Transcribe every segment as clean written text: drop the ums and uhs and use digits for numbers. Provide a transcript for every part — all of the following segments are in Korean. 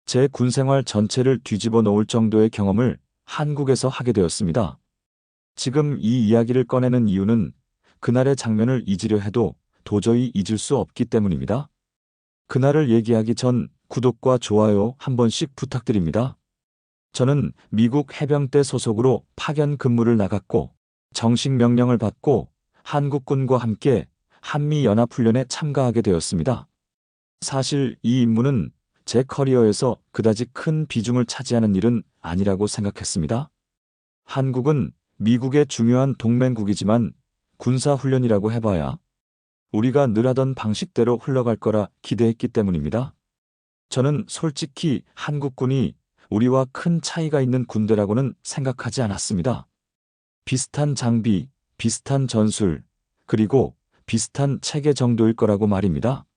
제 군생활 전체를 뒤집어 놓을 정도의 경험을 한국에서 하게 되었습니다. 지금 이 이야기를 꺼내는 이유는 그날의 장면을 잊으려 해도 도저히 잊을 수 없기 때문입니다. 그날을 얘기하기 전 구독과 좋아요 한 번씩 부탁드립니다. 저는 미국 해병대 소속으로 파견 근무를 나갔고 정식 명령을 받고 한국군과 함께 한미연합훈련에 참가하게 되었습니다. 사실 이 임무는 제 커리어에서 그다지 큰 비중을 차지하는 일은 아니라고 생각했습니다. 한국은 미국의 중요한 동맹국이지만 군사훈련이라고 해봐야 우리가 늘 하던 방식대로 흘러갈 거라 기대했기 때문입니다. 저는 솔직히 한국군이 우리와 큰 차이가 있는 군대라고는 생각하지 않았습니다. 비슷한 장비, 비슷한 전술, 그리고 비슷한 체계 정도일 거라고 말입니다.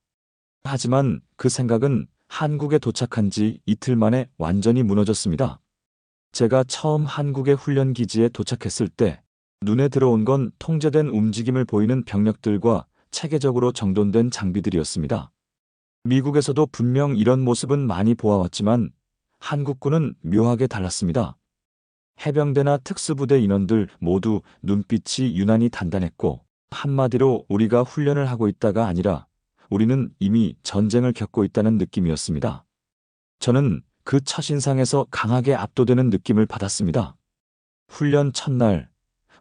하지만 그 생각은 한국에 도착한 지 이틀 만에 완전히 무너졌습니다. 제가 처음 한국의 훈련 기지에 도착했을 때 눈에 들어온 건 통제된 움직임을 보이는 병력들과 체계적으로 정돈된 장비들이었습니다. 미국에서도 분명 이런 모습은 많이 보아왔지만 한국군은 묘하게 달랐습니다. 해병대나 특수부대 인원들 모두 눈빛이 유난히 단단했고 한마디로 우리가 훈련을 하고 있다가 아니라 우리는 이미 전쟁을 겪고 있다는 느낌이었습니다. 저는 그 첫인상에서 강하게 압도되는 느낌을 받았습니다. 훈련 첫날,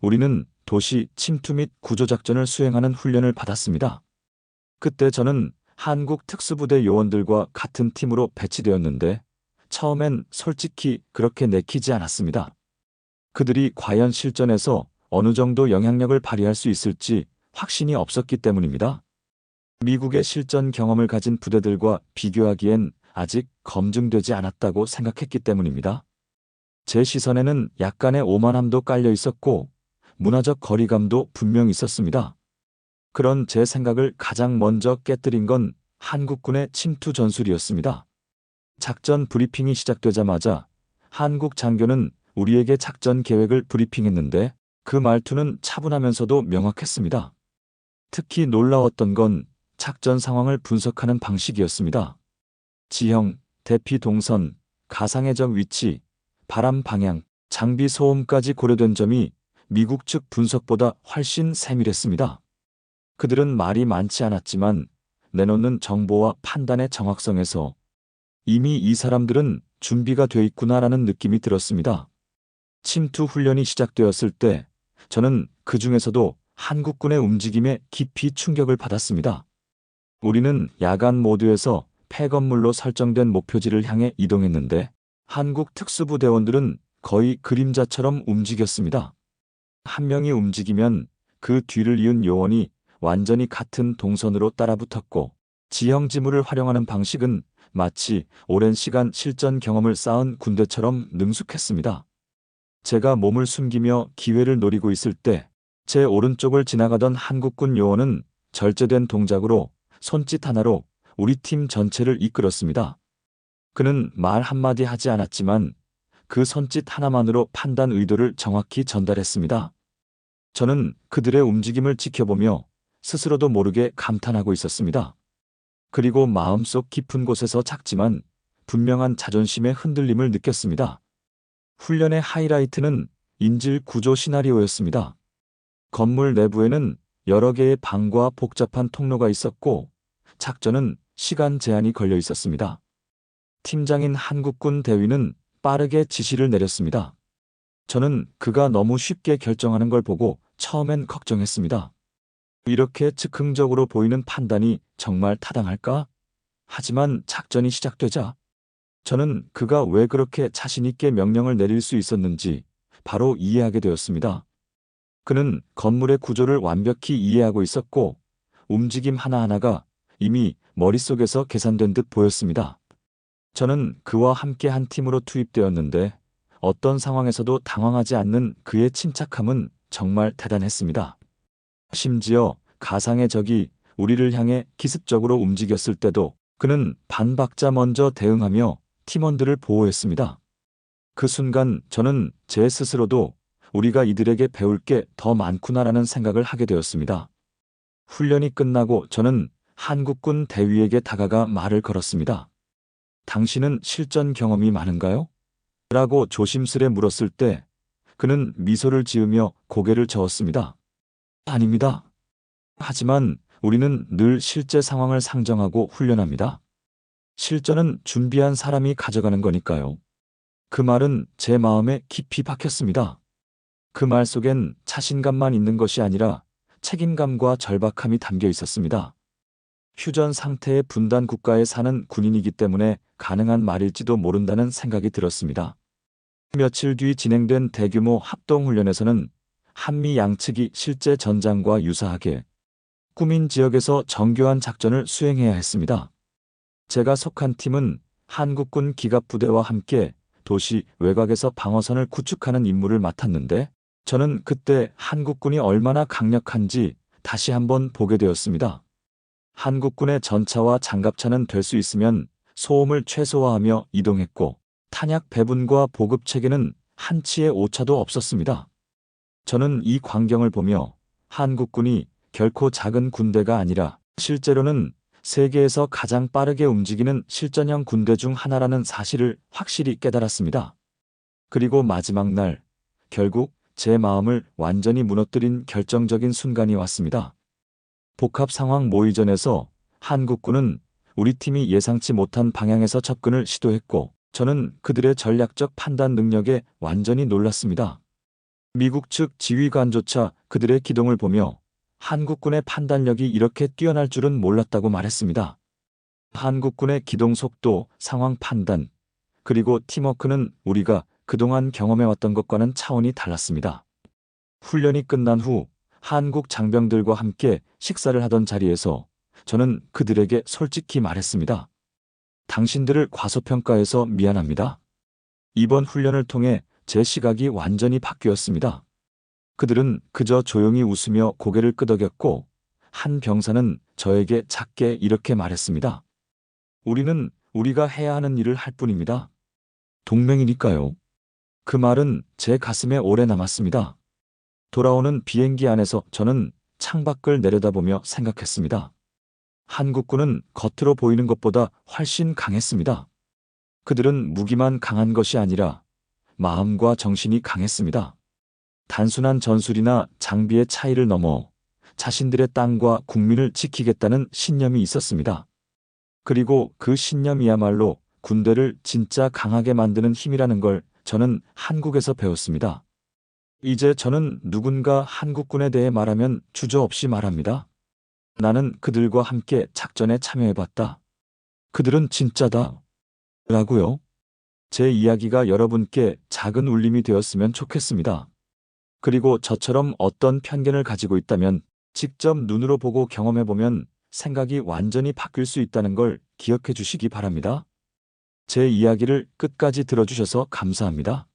우리는 도시 침투 및 구조작전을 수행하는 훈련을 받았습니다. 그때 저는 한국 특수부대 요원들과 같은 팀으로 배치되었는데 처음엔 솔직히 그렇게 내키지 않았습니다. 그들이 과연 실전에서 어느 정도 영향력을 발휘할 수 있을지 확신이 없었기 때문입니다. 미국의 실전 경험을 가진 부대들과 비교하기엔 아직 검증되지 않았다고 생각했기 때문입니다. 제 시선에는 약간의 오만함도 깔려 있었고 문화적 거리감도 분명 있었습니다. 그런 제 생각을 가장 먼저 깨뜨린 건 한국군의 침투 전술이었습니다. 작전 브리핑이 시작되자마자 한국 장교는 우리에게 작전 계획을 브리핑했는데 그 말투는 차분하면서도 명확했습니다. 특히 놀라웠던 건 작전 상황을 분석하는 방식이었습니다. 지형, 대피 동선, 가상의 적 위치, 바람 방향, 장비 소음까지 고려된 점이 미국 측 분석보다 훨씬 세밀했습니다. 그들은 말이 많지 않았지만 내놓는 정보와 판단의 정확성에서 이미 이 사람들은 준비가 돼 있구나라는 느낌이 들었습니다. 침투 훈련이 시작되었을 때 저는 그 중에서도 한국군의 움직임에 깊이 충격을 받았습니다. 우리는 야간 모드에서 폐건물로 설정된 목표지를 향해 이동했는데 한국 특수부대원들은 거의 그림자처럼 움직였습니다. 한 명이 움직이면 그 뒤를 이은 요원이 완전히 같은 동선으로 따라붙었고 지형 지물을 활용하는 방식은 마치 오랜 시간 실전 경험을 쌓은 군대처럼 능숙했습니다. 제가 몸을 숨기며 기회를 노리고 있을 때 제 오른쪽을 지나가던 한국군 요원은 절제된 동작으로 손짓 하나로 우리 팀 전체를 이끌었습니다. 그는 말 한마디 하지 않았지만 그 손짓 하나만으로 판단 의도를 정확히 전달했습니다. 저는 그들의 움직임을 지켜보며 스스로도 모르게 감탄하고 있었습니다. 그리고 마음속 깊은 곳에서 작지만 분명한 자존심의 흔들림을 느꼈습니다. 훈련의 하이라이트는 인질 구조 시나리오였습니다. 건물 내부에는 여러 개의 방과 복잡한 통로가 있었고 작전은 시간 제한이 걸려 있었습니다. 팀장인 한국군 대위는 빠르게 지시를 내렸습니다. 저는 그가 너무 쉽게 결정하는 걸 보고 처음엔 걱정했습니다. 이렇게 즉흥적으로 보이는 판단이 정말 타당할까? 하지만 작전이 시작되자 저는 그가 왜 그렇게 자신 있게 명령을 내릴 수 있었는지 바로 이해하게 되었습니다. 그는 건물의 구조를 완벽히 이해하고 있었고 움직임 하나하나가 이미 머릿속에서 계산된 듯 보였습니다. 저는 그와 함께 한 팀으로 투입되었는데 어떤 상황에서도 당황하지 않는 그의 침착함은 정말 대단했습니다. 심지어 가상의 적이 우리를 향해 기습적으로 움직였을 때도 그는 반박자 먼저 대응하며 팀원들을 보호했습니다. 그 순간 저는 제 스스로도 우리가 이들에게 배울 게 더 많구나라는 생각을 하게 되었습니다. 훈련이 끝나고 저는 한국군 대위에게 다가가 말을 걸었습니다. 당신은 실전 경험이 많은가요? 라고 조심스레 물었을 때 그는 미소를 지으며 고개를 저었습니다. 아닙니다. 하지만 우리는 늘 실제 상황을 상정하고 훈련합니다. 실전은 준비한 사람이 가져가는 거니까요. 그 말은 제 마음에 깊이 박혔습니다. 그 말 속엔 자신감만 있는 것이 아니라 책임감과 절박함이 담겨 있었습니다. 휴전 상태의 분단 국가에 사는 군인이기 때문에 가능한 말일지도 모른다는 생각이 들었습니다. 며칠 뒤 진행된 대규모 합동훈련에서는 한미 양측이 실제 전장과 유사하게 꾸민 지역에서 정교한 작전을 수행해야 했습니다. 제가 속한 팀은 한국군 기갑부대와 함께 도시 외곽에서 방어선을 구축하는 임무를 맡았는데 저는 그때 한국군이 얼마나 강력한지 다시 한번 보게 되었습니다. 한국군의 전차와 장갑차는 될 수 있으면 소음을 최소화하며 이동했고 탄약 배분과 보급 체계는 한치의 오차도 없었습니다. 저는 이 광경을 보며 한국군이 결코 작은 군대가 아니라 실제로는 세계에서 가장 빠르게 움직이는 실전형 군대 중 하나라는 사실을 확실히 깨달았습니다. 그리고 마지막 날, 결국 제 마음을 완전히 무너뜨린 결정적인 순간이 왔습니다. 복합 상황 모의전에서 한국군은 우리 팀이 예상치 못한 방향에서 접근을 시도했고 저는 그들의 전략적 판단 능력에 완전히 놀랐습니다. 미국 측 지휘관조차 그들의 기동을 보며 한국군의 판단력이 이렇게 뛰어날 줄은 몰랐다고 말했습니다. 한국군의 기동 속도, 상황 판단, 그리고 팀워크는 우리가 그동안 경험해왔던 것과는 차원이 달랐습니다. 훈련이 끝난 후 한국 장병들과 함께 식사를 하던 자리에서 저는 그들에게 솔직히 말했습니다. 당신들을 과소평가해서 미안합니다. 이번 훈련을 통해 제 시각이 완전히 바뀌었습니다. 그들은 그저 조용히 웃으며 고개를 끄덕였고 한 병사는 저에게 작게 이렇게 말했습니다. 우리는 우리가 해야 하는 일을 할 뿐입니다. 동맹이니까요. 그 말은 제 가슴에 오래 남았습니다. 돌아오는 비행기 안에서 저는 창밖을 내려다보며 생각했습니다. 한국군은 겉으로 보이는 것보다 훨씬 강했습니다. 그들은 무기만 강한 것이 아니라 마음과 정신이 강했습니다. 단순한 전술이나 장비의 차이를 넘어 자신들의 땅과 국민을 지키겠다는 신념이 있었습니다. 그리고 그 신념이야말로 군대를 진짜 강하게 만드는 힘이라는 걸 저는 한국에서 배웠습니다. 이제 저는 누군가 한국군에 대해 말하면 주저없이 말합니다. 나는 그들과 함께 작전에 참여해봤다. 그들은 진짜다. 라고요. 제 이야기가 여러분께 작은 울림이 되었으면 좋겠습니다. 그리고 저처럼 어떤 편견을 가지고 있다면 직접 눈으로 보고 경험해보면 생각이 완전히 바뀔 수 있다는 걸 기억해 주시기 바랍니다. 제 이야기를 끝까지 들어주셔서 감사합니다.